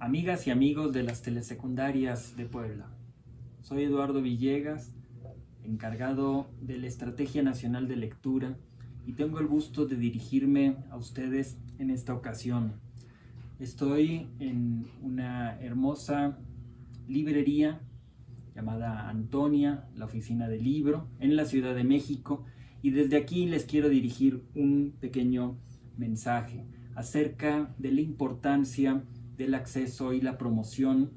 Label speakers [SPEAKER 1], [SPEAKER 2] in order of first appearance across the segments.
[SPEAKER 1] amigas y amigos de las telesecundarias de Puebla. Soy Eduardo Villegas, encargado de la Estrategia Nacional de Lectura, y tengo el gusto de dirigirme a ustedes en esta ocasión. Estoy en una hermosa librería llamada Antonia, la oficina del libro, en la Ciudad de México, y desde aquí les quiero dirigir un pequeño mensaje acerca de la importancia del acceso y la promoción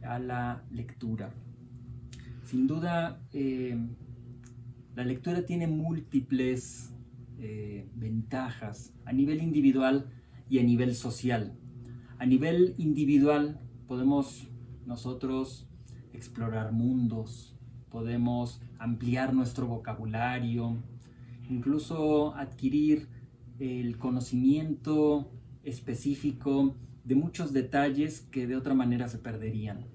[SPEAKER 1] a la lectura. Sin duda, la lectura tiene múltiples ventajas a nivel individual y a nivel social. A nivel individual podemos nosotros explorar mundos, podemos ampliar nuestro vocabulario, incluso adquirir el conocimiento específico de muchos detalles que de otra manera se perderían.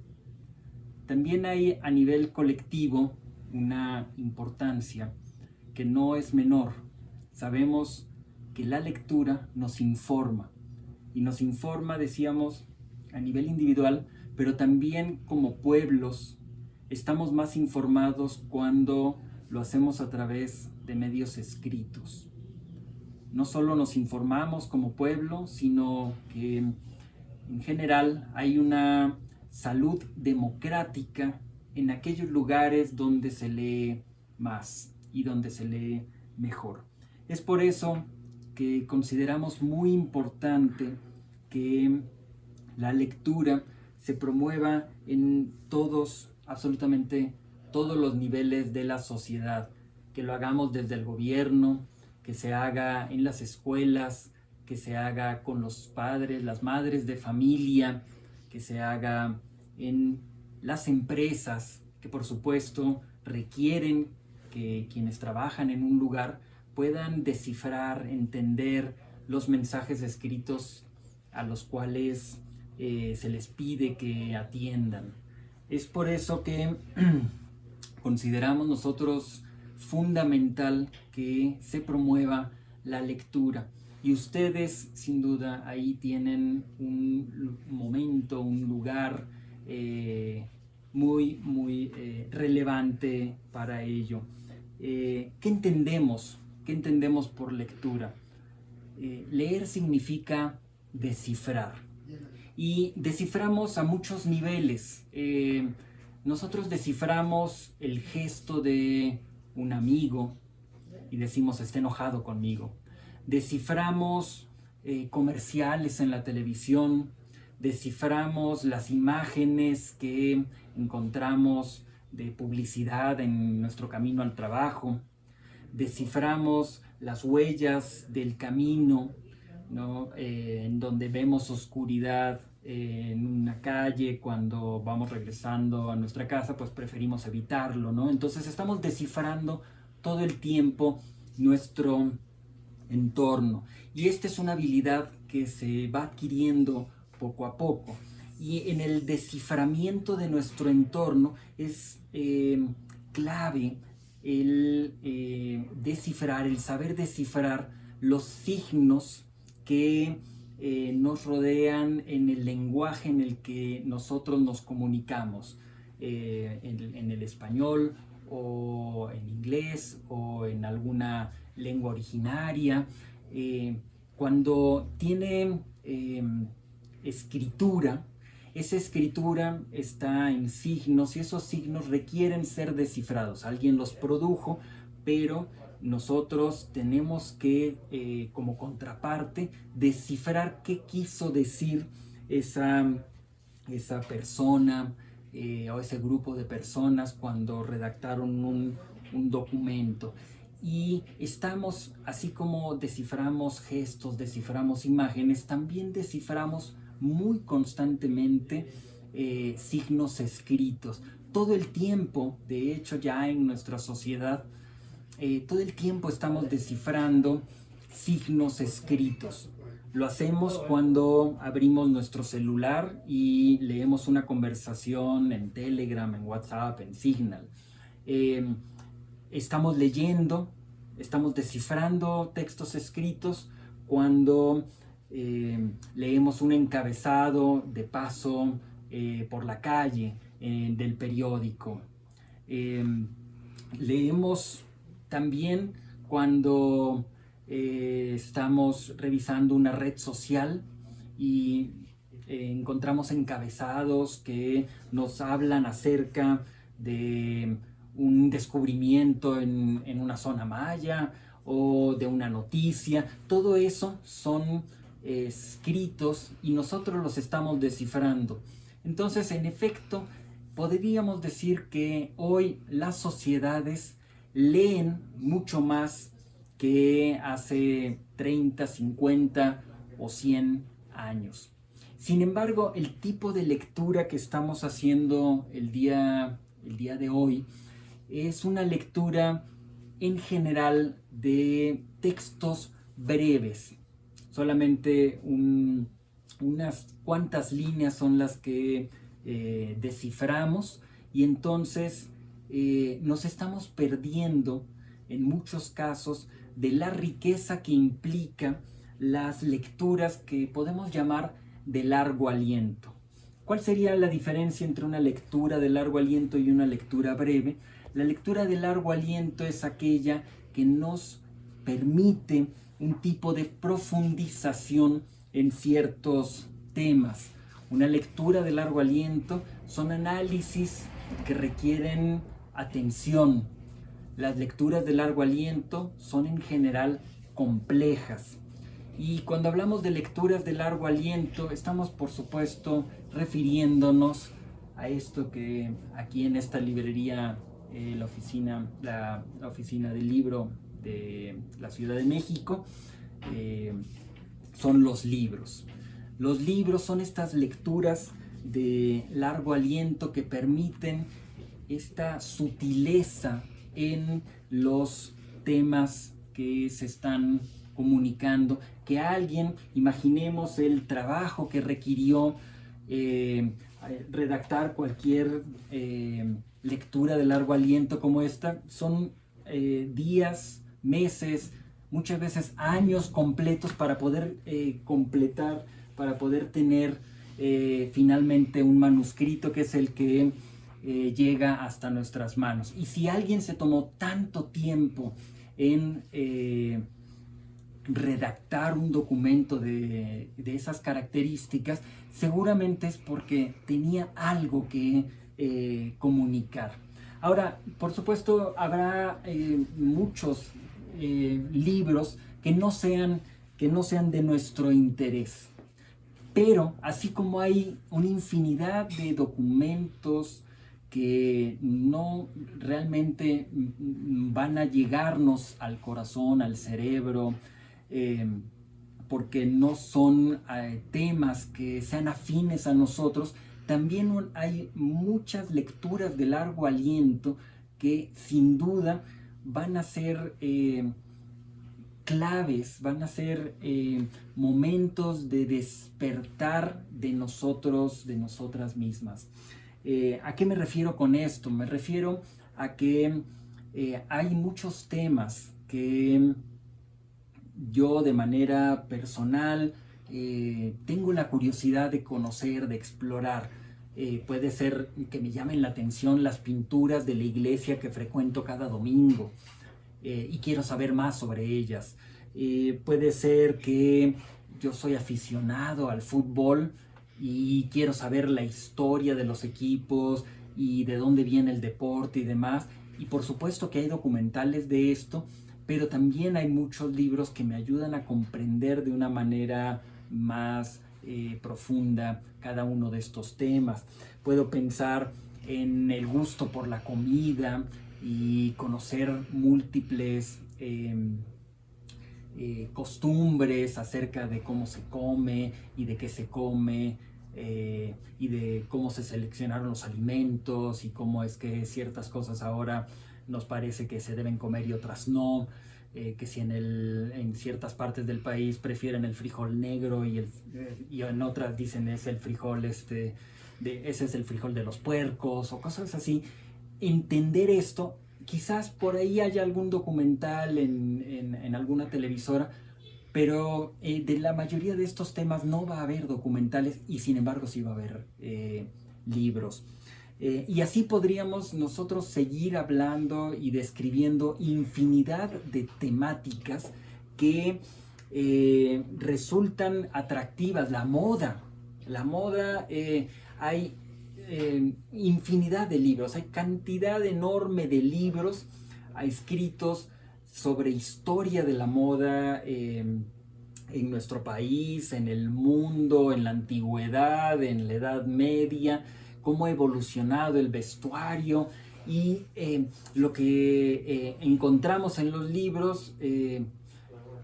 [SPEAKER 1] También hay a nivel colectivo una importancia que no es menor. Sabemos que la lectura nos informa, y nos informa, decíamos, a nivel individual, pero también como pueblos estamos más informados cuando lo hacemos a través de medios escritos. No solo nos informamos como pueblo, sino que en general hay una salud democrática en aquellos lugares donde se lee más y donde se lee mejor. Es por eso que consideramos muy importante que la lectura se promueva en todos, absolutamente todos los niveles de la sociedad, que lo hagamos desde el gobierno, que se haga en las escuelas, que se haga con los padres, las madres de familia, que se haga en las empresas, que por supuesto requieren que quienes trabajan en un lugar puedan descifrar, entender los mensajes escritos a los cuales se les pide que atiendan. Es por eso que consideramos nosotros fundamental que se promueva la lectura. Y ustedes, sin duda, ahí tienen un momento, un lugar muy relevante para ello. ¿Qué entendemos? ¿Qué entendemos por lectura? Leer significa descifrar. Y desciframos a muchos niveles. Nosotros desciframos el gesto de un amigo y decimos está enojado conmigo. Desciframos comerciales en la televisión, desciframos las imágenes que encontramos de publicidad en nuestro camino al trabajo, desciframos las huellas del camino, ¿no? En donde vemos oscuridad en una calle, cuando vamos regresando a nuestra casa, pues preferimos evitarlo, ¿no? Entonces estamos descifrando todo el tiempo nuestro entorno, y esta es una habilidad que se va adquiriendo poco a poco, y en el desciframiento de nuestro entorno es clave el descifrar, el saber descifrar los signos que nos rodean en el lenguaje en el que nosotros nos comunicamos, en el español o en inglés o en alguna lengua originaria. Cuando tiene escritura, esa escritura está en signos, y esos signos requieren ser descifrados. Alguien los produjo, pero nosotros tenemos que, como contraparte, descifrar qué quiso decir esa persona o ese grupo de personas cuando redactaron un documento. Y estamos, así como desciframos gestos, desciframos imágenes, también desciframos muy constantemente signos escritos. Todo el tiempo, de hecho, ya en nuestra sociedad, todo el tiempo estamos descifrando signos escritos. Lo hacemos cuando abrimos nuestro celular y leemos una conversación en Telegram, en WhatsApp, en Signal. Estamos leyendo, estamos descifrando textos escritos cuando leemos un encabezado de paso por la calle del periódico. Leemos también cuando estamos revisando una red social y encontramos encabezados que nos hablan acerca de un descubrimiento en una zona maya o de una noticia. Todo eso son escritos y nosotros los estamos descifrando. Entonces, en efecto, podríamos decir que hoy las sociedades leen mucho más que hace 30, 50 o 100 años. Sin embargo, el tipo de lectura que estamos haciendo el día de hoy es una lectura en general de textos breves. Solamente unas cuantas líneas son las que desciframos, y entonces nos estamos perdiendo en muchos casos de la riqueza que implica las lecturas que podemos llamar de largo aliento. ¿Cuál sería la diferencia entre una lectura de largo aliento y una lectura breve? La lectura de largo aliento es aquella que nos permite un tipo de profundización en ciertos temas. Una lectura de largo aliento son análisis que requieren atención. Las lecturas de largo aliento son en general complejas. Y cuando hablamos de lecturas de largo aliento, estamos por supuesto refiriéndonos a esto que aquí en esta librería, la oficina del libro de la Ciudad de México, son los libros. Los libros son estas lecturas de largo aliento que permiten esta sutileza en los temas que se están comunicando, que alguien, imaginemos el trabajo que requirió redactar cualquier lectura de largo aliento como esta, son días, meses, muchas veces años completos para poder completar, para poder tener finalmente un manuscrito que es el que llega hasta nuestras manos. Y si alguien se tomó tanto tiempo en redactar un documento de esas características, seguramente es porque tenía algo que comunicar. Ahora, por supuesto, habrá muchos libros que no sean de nuestro interés. Pero así como hay una infinidad de documentos que no realmente van a llegarnos al corazón, al cerebro, porque no son temas que sean afines a nosotros, también hay muchas lecturas de largo aliento que sin duda van a ser claves, van a ser momentos de despertar de nosotros, de nosotras mismas. ¿A qué me refiero con esto? Me refiero a que hay muchos temas que yo de manera personal tengo la curiosidad de conocer, de explorar. Puede ser que me llamen la atención las pinturas de la iglesia que frecuento cada domingo y quiero saber más sobre ellas. Puede ser que yo soy aficionado al fútbol y quiero saber la historia de los equipos y de dónde viene el deporte y demás. Y por supuesto que hay documentales de esto, pero también hay muchos libros que me ayudan a comprender de una manera más profunda cada uno de estos temas. Puedo pensar en el gusto por la comida y conocer múltiples costumbres acerca de cómo se come y de qué se come, y de cómo se seleccionaron los alimentos y cómo es que ciertas cosas ahora nos parece que se deben comer y otras no, que si en ciertas partes del país prefieren el frijol negro y en otras dicen es el frijol ese es el frijol de los puercos o cosas así. Entender esto, quizás por ahí haya algún documental en alguna televisora, pero de la mayoría de estos temas no va a haber documentales y sin embargo sí va a haber libros. Y así podríamos nosotros seguir hablando y describiendo infinidad de temáticas que resultan atractivas. La moda, hay infinidad de libros, hay cantidad enorme de libros escritos sobre historia de la moda en nuestro país, en el mundo, en la antigüedad, en la Edad Media, cómo ha evolucionado el vestuario y lo que encontramos en los libros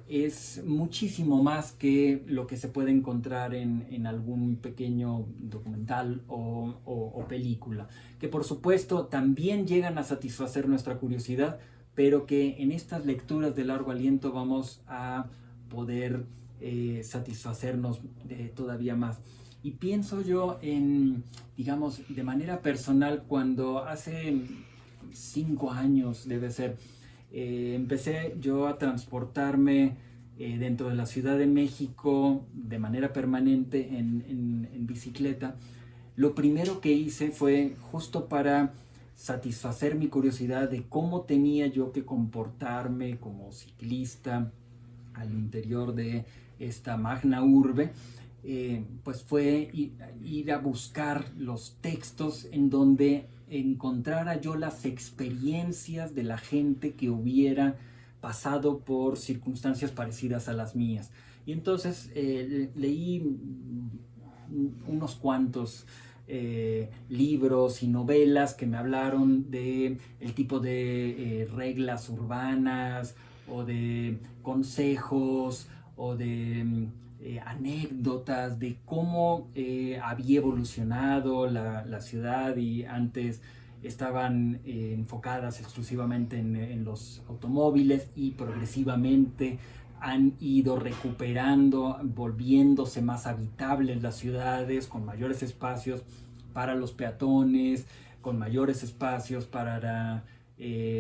[SPEAKER 1] es muchísimo más que lo que se puede encontrar en algún pequeño documental o película, que por supuesto también llegan a satisfacer nuestra curiosidad, pero que en estas lecturas de largo aliento vamos a poder satisfacernos todavía más. Y pienso yo en, digamos, de manera personal, cuando hace 5 años debe ser, empecé yo a transportarme dentro de la Ciudad de México de manera permanente en bicicleta. Lo primero que hice fue justo para satisfacer mi curiosidad de cómo tenía yo que comportarme como ciclista al interior de esta magna urbe, pues fue ir a buscar los textos en donde encontrara yo las experiencias de la gente que hubiera pasado por circunstancias parecidas a las mías. Y entonces leí unos cuantos libros y novelas que me hablaron de el tipo de reglas urbanas o de consejos o de anécdotas de cómo había evolucionado la ciudad, y antes estaban enfocadas exclusivamente en los automóviles y progresivamente han ido recuperando, volviéndose más habitables las ciudades, con mayores espacios para los peatones, con mayores espacios para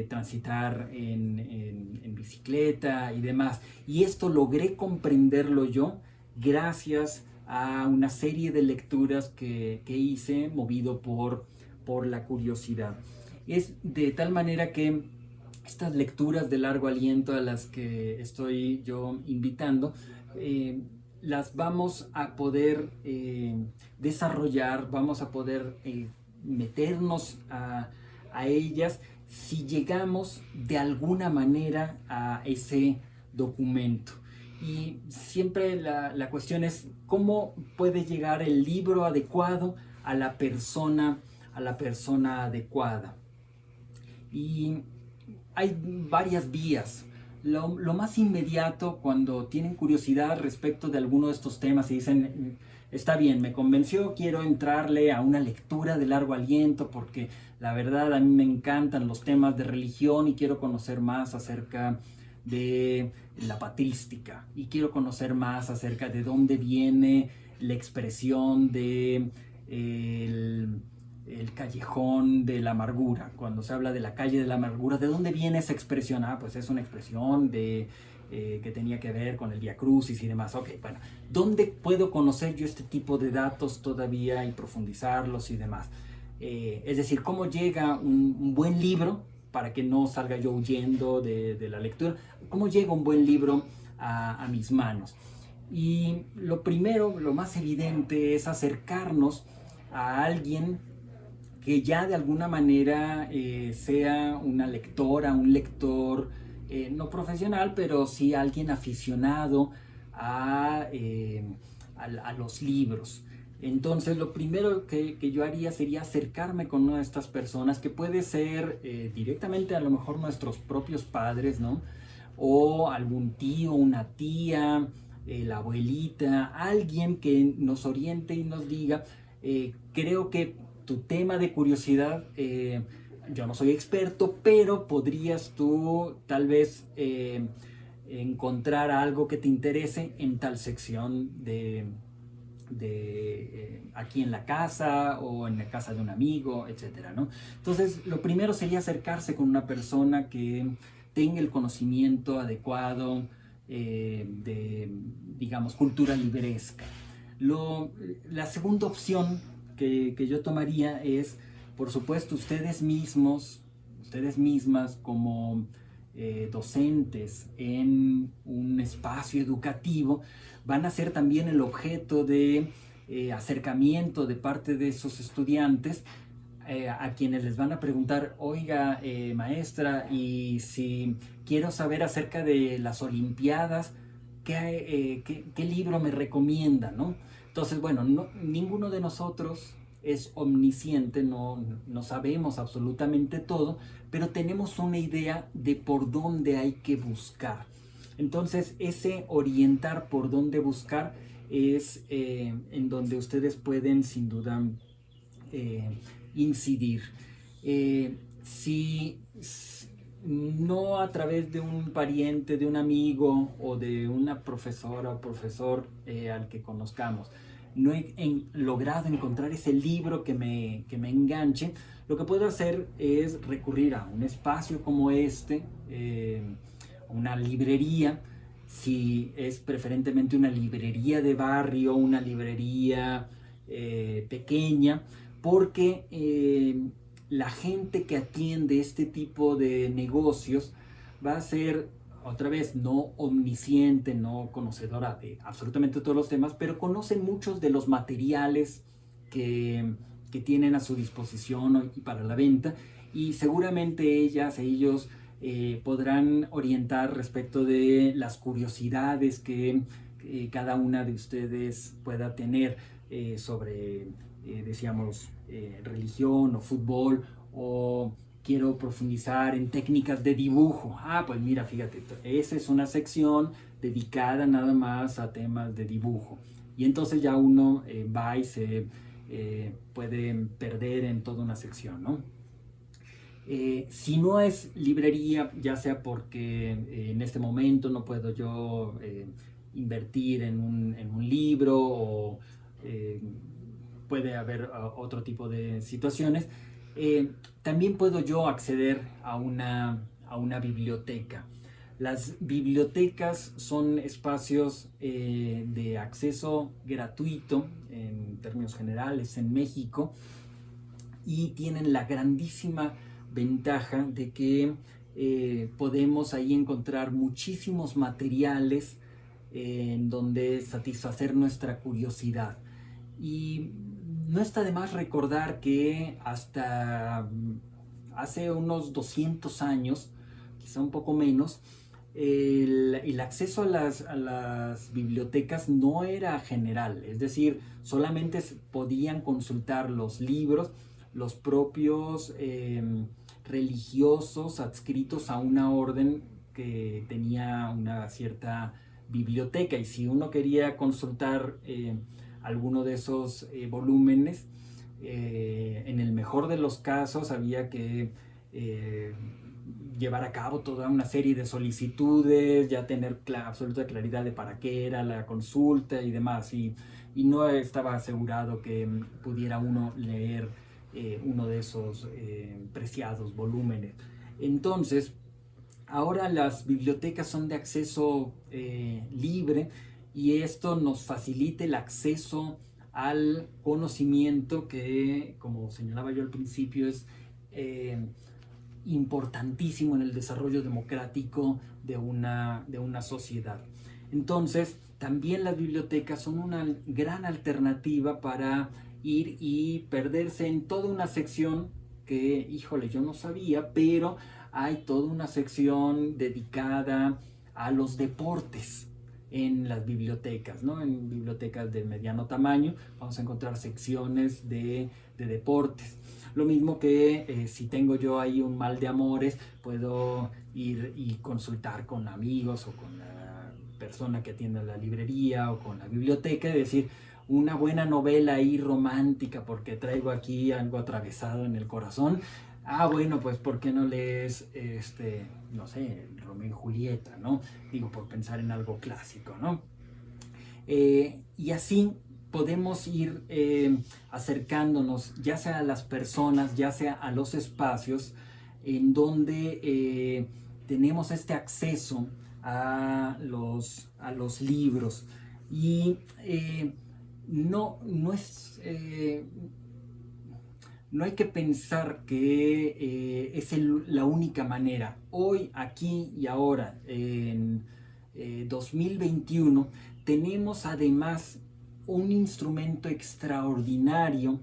[SPEAKER 1] transitar en bicicleta y demás. Y esto logré comprenderlo yo gracias a una serie de lecturas que hice movido por la curiosidad. Es de tal manera que estas lecturas de largo aliento a las que estoy yo invitando, las vamos a poder desarrollar, vamos a poder meternos a ellas si llegamos de alguna manera a ese documento. Y siempre la cuestión es cómo puede llegar el libro adecuado a la persona adecuada. Y hay varias vías. Lo más inmediato, cuando tienen curiosidad respecto de alguno de estos temas y dicen, está bien, me convenció, quiero entrarle a una lectura de largo aliento porque la verdad a mí me encantan los temas de religión y quiero conocer más acerca de la patrística y quiero conocer más acerca de dónde viene la expresión de el callejón de la amargura. Cuando se habla de la calle de la amargura, ¿de dónde viene esa expresión? Pues es una expresión de que tenía que ver con el Vía Crucis y demás. Ok, bueno, ¿dónde puedo conocer yo este tipo de datos todavía y profundizarlos y demás? Es decir, ¿cómo llega un buen libro, para que no salga yo huyendo de la lectura? ¿Cómo llega un buen libro a mis manos? Y lo primero, lo más evidente, es acercarnos a alguien que ya de alguna manera sea una lectora, un lector no profesional, pero sí alguien aficionado a los libros. Entonces lo primero que yo haría sería acercarme con una de estas personas, que puede ser directamente a lo mejor nuestros propios padres, ¿no? O algún tío, una tía, la abuelita, alguien que nos oriente y nos diga, creo que tu tema de curiosidad, yo no soy experto, pero podrías tú tal vez encontrar algo que te interese en tal sección de aquí en la casa o en la casa de un amigo, etcétera, ¿no? Entonces, lo primero sería acercarse con una persona que tenga el conocimiento adecuado digamos, cultura libresca. La segunda opción que yo tomaría es, por supuesto, ustedes mismos, ustedes mismas como docentes en un espacio educativo, van a ser también el objeto de acercamiento de parte de esos estudiantes a quienes les van a preguntar, oiga, maestra, y si quiero saber acerca de las Olimpiadas, ¿qué libro me recomienda, ¿no? Entonces, bueno, ninguno de nosotros es omnisciente, no sabemos absolutamente todo, pero tenemos una idea de por dónde hay que buscar. Entonces, ese orientar por dónde buscar es en donde ustedes pueden, sin duda, incidir. Si no a través de un pariente, de un amigo o de una profesora o profesor al que conozcamos, no he logrado encontrar ese libro que me enganche, lo que puedo hacer es recurrir a un espacio como este, una librería, si es preferentemente una librería de barrio, una librería pequeña, porque la gente que atiende este tipo de negocios va a ser, otra vez, no omnisciente, no conocedora de absolutamente todos los temas, pero conocen muchos de los materiales que tienen a su disposición y para la venta, y seguramente ellos podrán orientar respecto de las curiosidades que cada una de ustedes pueda tener sobre, decíamos, religión o fútbol, o quiero profundizar en técnicas de dibujo. Ah, pues mira, fíjate, esa es una sección dedicada nada más a temas de dibujo. Y entonces ya uno va y se puede perder en toda una sección, ¿no? Si no es librería, ya sea porque en este momento no puedo yo invertir en un libro, o puede haber otro tipo de situaciones, también puedo yo acceder a una biblioteca. Las bibliotecas son espacios de acceso gratuito en términos generales en México, y tienen la grandísima ventaja de que podemos ahí encontrar muchísimos materiales en donde satisfacer nuestra curiosidad. Y no está de más recordar que hasta hace unos 200 años, quizá un poco menos, el acceso a las bibliotecas no era general, es decir, solamente podían consultar los libros los propios religiosos adscritos a una orden que tenía una cierta biblioteca, y si uno quería consultar alguno de esos volúmenes, en el mejor de los casos había que llevar a cabo toda una serie de solicitudes, ya tener absoluta claridad de para qué era la consulta y demás, y no estaba asegurado que pudiera uno leer uno de esos preciados volúmenes. Entonces, ahora las bibliotecas son de acceso libre, y esto nos facilita el acceso al conocimiento que, como señalaba yo al principio, es importantísimo en el desarrollo democrático de una sociedad. Entonces, también las bibliotecas son una gran alternativa para ir y perderse en toda una sección que, híjole, yo no sabía, pero hay toda una sección dedicada a los deportes en las bibliotecas, ¿no? En bibliotecas de mediano tamaño vamos a encontrar secciones de deportes. Lo mismo que si tengo yo ahí un mal de amores, puedo ir y consultar con amigos o con la persona que atiende la librería o con la biblioteca y decir, una buena novela ahí romántica porque traigo aquí algo atravesado en el corazón. Ah, bueno, pues ¿por qué no lees, no sé, Romeo y Julieta, ¿no? Digo, por pensar en algo clásico, ¿no? Y así podemos ir acercándonos, ya sea a las personas, ya sea a los espacios en donde tenemos este acceso a los libros. Y no hay que pensar que es la única manera. Hoy, aquí y ahora, en 2021, tenemos además un instrumento extraordinario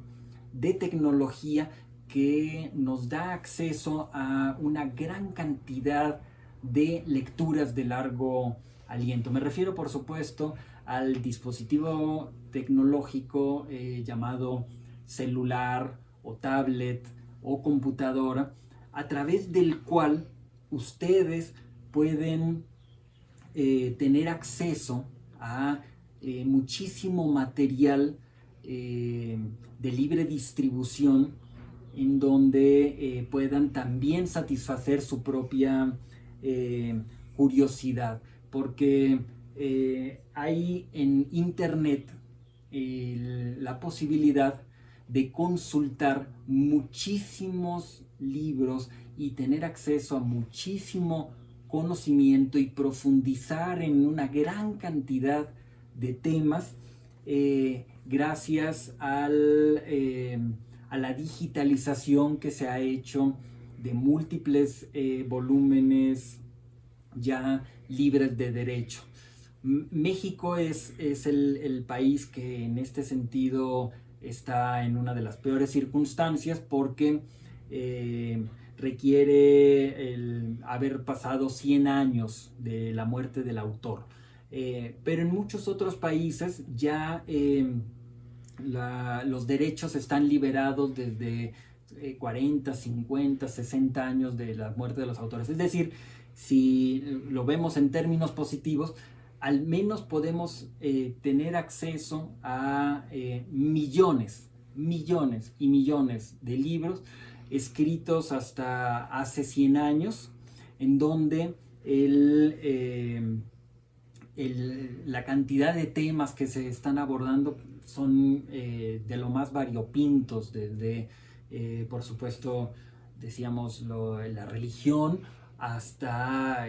[SPEAKER 1] de tecnología que nos da acceso a una gran cantidad de lecturas de largo aliento. Me refiero, por supuesto, al dispositivo tecnológico llamado celular o tablet o computadora, a través del cual ustedes pueden tener acceso a muchísimo material de libre distribución, en donde puedan también satisfacer su propia curiosidad, porque hay en internet la posibilidad de consultar muchísimos libros y tener acceso a muchísimo conocimiento y profundizar en una gran cantidad de temas gracias a la digitalización que se ha hecho de múltiples volúmenes ya libres de derecho. México es el país que en este sentido está en una de las peores circunstancias, porque requiere haber pasado 100 años de la muerte del autor. Pero en muchos otros países ya los derechos están liberados desde 40, 50, 60 años de la muerte de los autores. Es decir, si lo vemos en términos positivos, al menos podemos tener acceso a millones y millones de libros escritos hasta hace 100 años, en donde la cantidad de temas que se están abordando son de lo más variopintos, desde, por supuesto, decíamos, la religión, hasta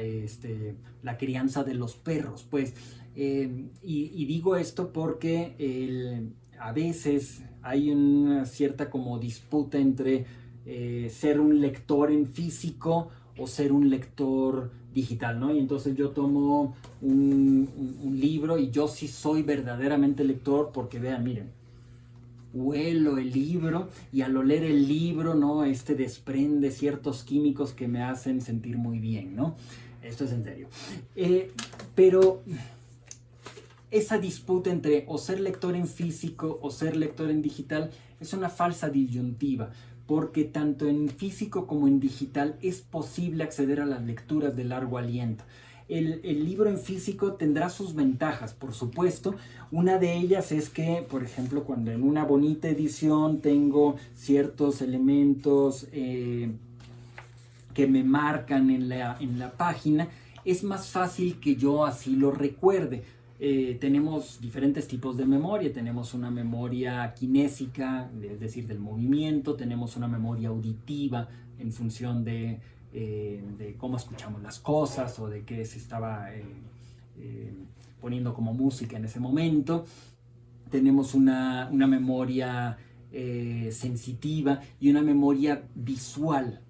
[SPEAKER 1] la crianza de los perros. Pues, y digo esto porque a veces hay una cierta como disputa entre ser un lector en físico o ser un lector digital, ¿no? Y entonces yo tomo un libro y yo sí soy verdaderamente lector, porque vean, miren, huelo el libro y al oler el libro, ¿no? Desprende ciertos químicos que me hacen sentir muy bien, ¿no? Esto es en serio. Pero esa disputa entre o ser lector en físico o ser lector en digital es una falsa disyuntiva, porque tanto en físico como en digital es posible acceder a las lecturas de largo aliento. El libro en físico tendrá sus ventajas, por supuesto. Una de ellas es que, por ejemplo, cuando en una bonita edición tengo ciertos elementos que me marcan en la página, es más fácil que yo así lo recuerde. Tenemos diferentes tipos de memoria. Tenemos una memoria kinésica, es decir, del movimiento. Tenemos una memoria auditiva en función de cómo escuchamos las cosas o de qué se estaba poniendo como música en ese momento. Tenemos una memoria sensitiva y una memoria visual.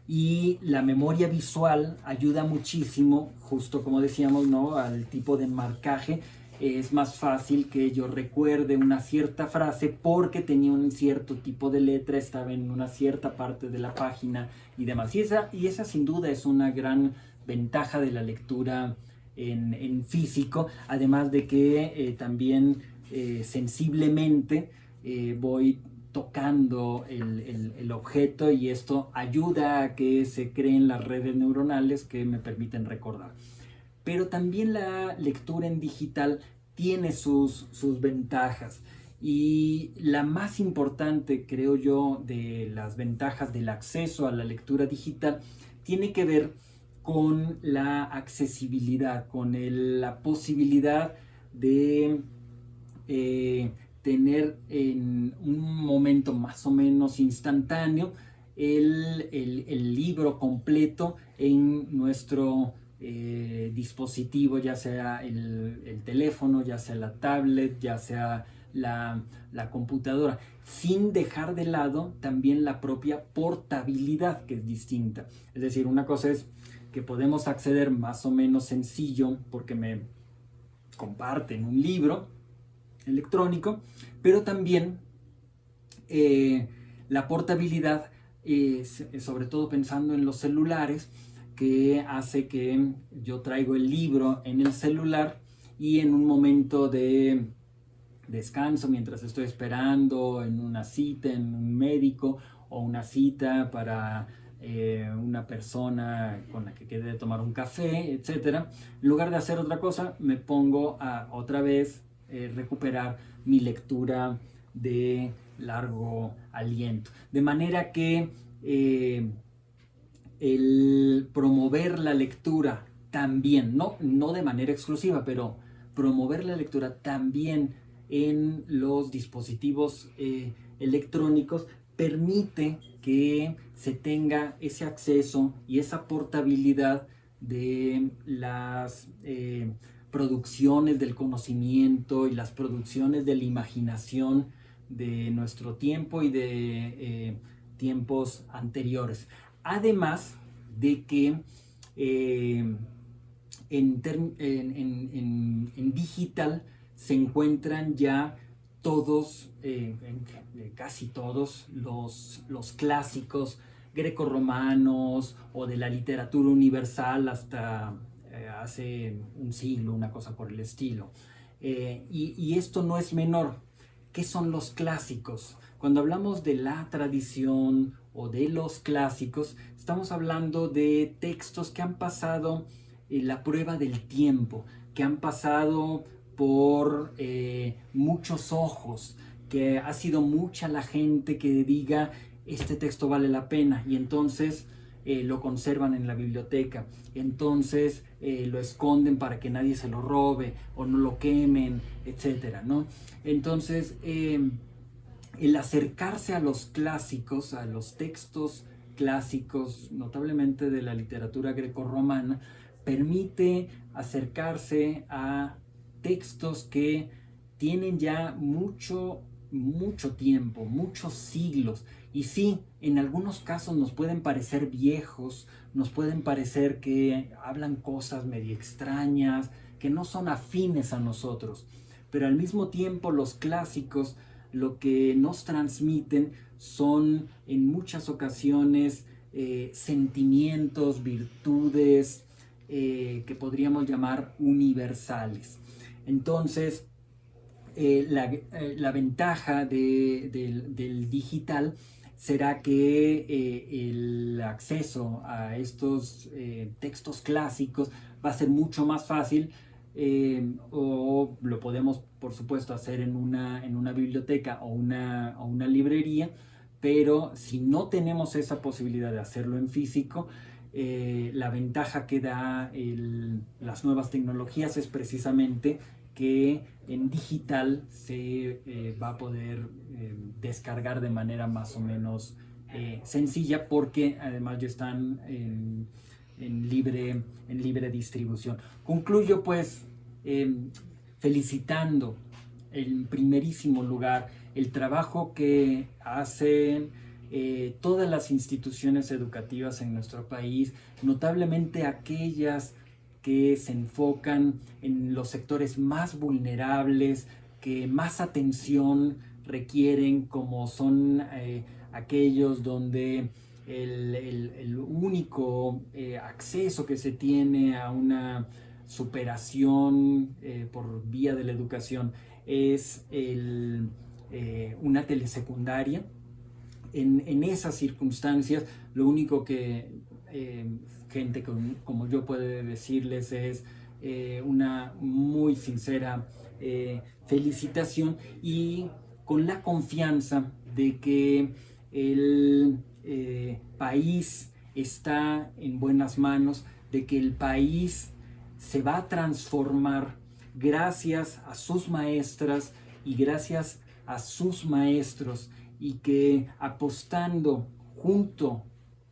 [SPEAKER 1] Y la memoria visual ayuda muchísimo, justo como decíamos, ¿no?, al tipo de marcaje. Es más fácil que yo recuerde una cierta frase porque tenía un cierto tipo de letra, estaba en una cierta parte de la página y demás. Y esa sin duda es una gran ventaja de la lectura en físico, además de que también sensiblemente voy tocando el objeto, y esto ayuda a que se creen las redes neuronales que me permiten recordar. Pero también la lectura en digital tiene sus ventajas, y la más importante, creo yo, de las ventajas del acceso a la lectura digital tiene que ver con la accesibilidad, con la posibilidad de tener en un momento más o menos instantáneo el libro completo en nuestro dispositivo, ya sea el teléfono, ya sea la tablet, ya sea la computadora, sin dejar de lado también la propia portabilidad, que es distinta. Es decir, una cosa es que podemos acceder más o menos sencillo porque me comparten un libro electrónico, pero también la portabilidad, sobre todo pensando en los celulares, que hace que yo traigo el libro en el celular y en un momento de descanso, mientras estoy esperando en una cita, en un médico, o una cita para una persona con la que quede de tomar un café, etcétera, en lugar de hacer otra cosa, me pongo a otra vez recuperar mi lectura de largo aliento. De manera que el promover la lectura también, no de manera exclusiva, pero promover la lectura también en los dispositivos electrónicos permite que se tenga ese acceso y esa portabilidad de las producciones del conocimiento y las producciones de la imaginación de nuestro tiempo y de tiempos anteriores. Además de que en digital se encuentran ya todos, casi todos los clásicos grecorromanos o de la literatura universal hasta hace un siglo, una cosa por el estilo. Y esto no es menor. ¿Qué son los clásicos? Cuando hablamos de la tradición o de los clásicos, estamos hablando de textos que han pasado la prueba del tiempo, que han pasado por muchos ojos, que ha sido mucha la gente que diga este texto vale la pena, y entonces lo conservan en la biblioteca, entonces lo esconden para que nadie se lo robe o no lo quemen, etcétera, ¿no? Entonces el acercarse a los clásicos, a los textos clásicos, notablemente de la literatura grecorromana, permite acercarse a textos que tienen ya mucho tiempo, muchos siglos. Y sí, en algunos casos nos pueden parecer viejos, nos pueden parecer que hablan cosas medio extrañas, que no son afines a nosotros. Pero al mismo tiempo los clásicos lo que nos transmiten son en muchas ocasiones sentimientos, virtudes que podríamos llamar universales. Entonces, la ventaja del digital será que el acceso a estos textos clásicos va a ser mucho más fácil, o lo podemos por supuesto hacer en una biblioteca o una librería, pero si no tenemos esa posibilidad de hacerlo en físico, la ventaja que da las nuevas tecnologías es precisamente que en digital se va a poder descargar de manera más o menos sencilla, porque además ya están en libre distribución. Concluyo pues felicitando en primerísimo lugar el trabajo que hacen todas las instituciones educativas en nuestro país, notablemente aquellas que se enfocan en los sectores más vulnerables, que más atención requieren, como son aquellos donde el único acceso que se tiene a una superación por vía de la educación es una telesecundaria. En esas circunstancias, lo único que gente como yo puede decirles es una muy sincera felicitación, y con la confianza de que el país está en buenas manos, de que el país se va a transformar gracias a sus maestras y gracias a sus maestros, y que apostando junto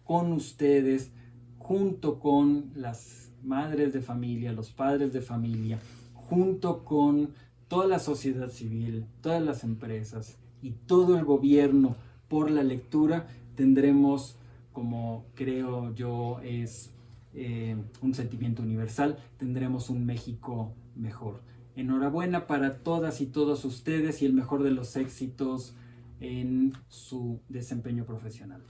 [SPEAKER 1] con ustedes, junto con las madres de familia, los padres de familia, junto con toda la sociedad civil, todas las empresas y todo el gobierno por la lectura, tendremos, como creo yo es un sentimiento universal, tendremos un México mejor. Enhorabuena para todas y todos ustedes y el mejor de los éxitos en su desempeño profesional.